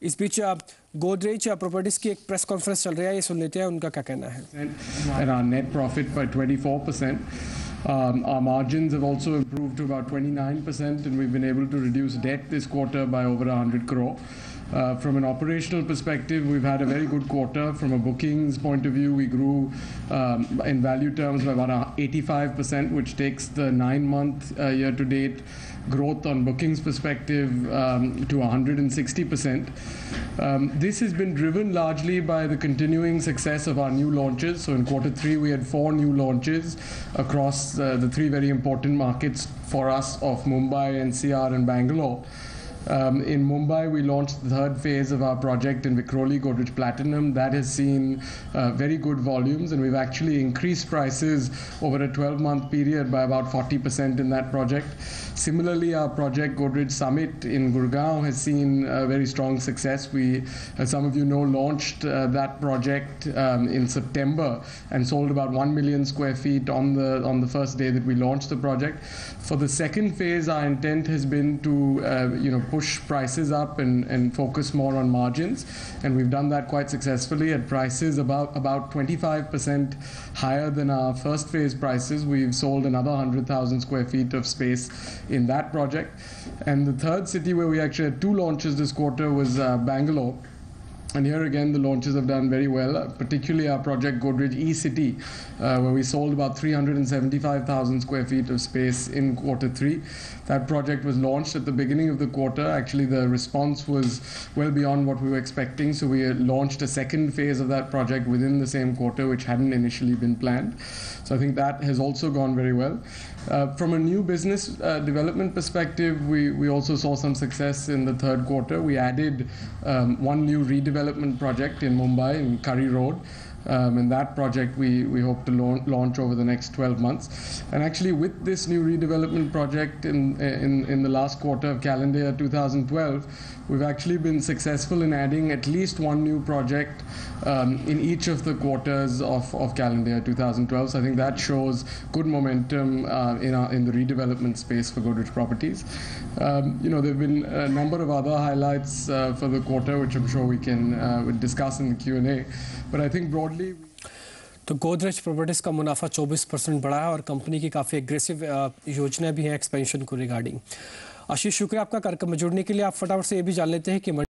इस बीच गोदरेज प्रॉपर्टीज की एक प्रेस कॉन्फ्रेंस चल रही है, ये सुन लेते हैं उनका क्या कहना है। And our net profit by 24%. Our margins have also improved to about 29%, and we've been able to reduce debt this quarter by over 100 crore. From an operational perspective, we've had a very good quarter. From a bookings point of view, we grew in value terms by about 85%, which takes the 9-month year-to-date growth on bookings perspective to 160%. This has been driven largely by the continuing success of our new launches. So in Q3, we had 4 new launches across the 3 very important markets for us of Mumbai, NCR and Bangalore. In Mumbai, we launched the 3rd phase of our project in Vikhroli Godrej Platinum. That has seen very good volumes, and we've actually increased prices over a 12-month period by about 40% in that project. Similarly, our project Godrej Summit in Gurgaon has seen very strong success. We, as some of you know, launched that project in September and sold about 1 million square feet on the first day that we launched the project. For the 2nd phase, our intent has been to push prices up and focus more on margins, and we've done that quite successfully at prices about 25% higher than our first phase prices. We've sold another 100,000 square feet of space in that project. And the 3rd city where we actually had 2 launches this quarter was Bangalore. And here again, the launches have done very well, particularly our project Godrej E-City, where we sold about 375,000 square feet of space in Q3. That project was launched at the beginning of the quarter. Actually, the response was well beyond what we were expecting, so we launched a 2nd phase of that project within the same quarter, which hadn't initially been planned. So I think that has also gone very well. From a new business development perspective, we also saw some success in the 3rd quarter. We added 1 new redevelopment project in Mumbai, in Curry Road. And that project we hope to launch over the next 12 months. And actually, with this new redevelopment project in the last quarter of calendar year 2012, we've actually been successful in adding at least 1 new project in each of the quarters of calendar year 2012. So I think that shows good momentum in the redevelopment space for Godrej Properties. There have been a number of other highlights for the quarter, which I'm sure we can we'll discuss in the Q&A. But I think broadly, तो Godrej properties का मुनाफा 24% बढ़ा है और company की काफ़ी aggressive योजना भी है एक्सपेंशन को रिगार्डिंग। आशीष, शुक्रिया आपका कार्यक्रम में जुड़ने के लिए। आप फटाफट से ये भी जान लेते हैं कि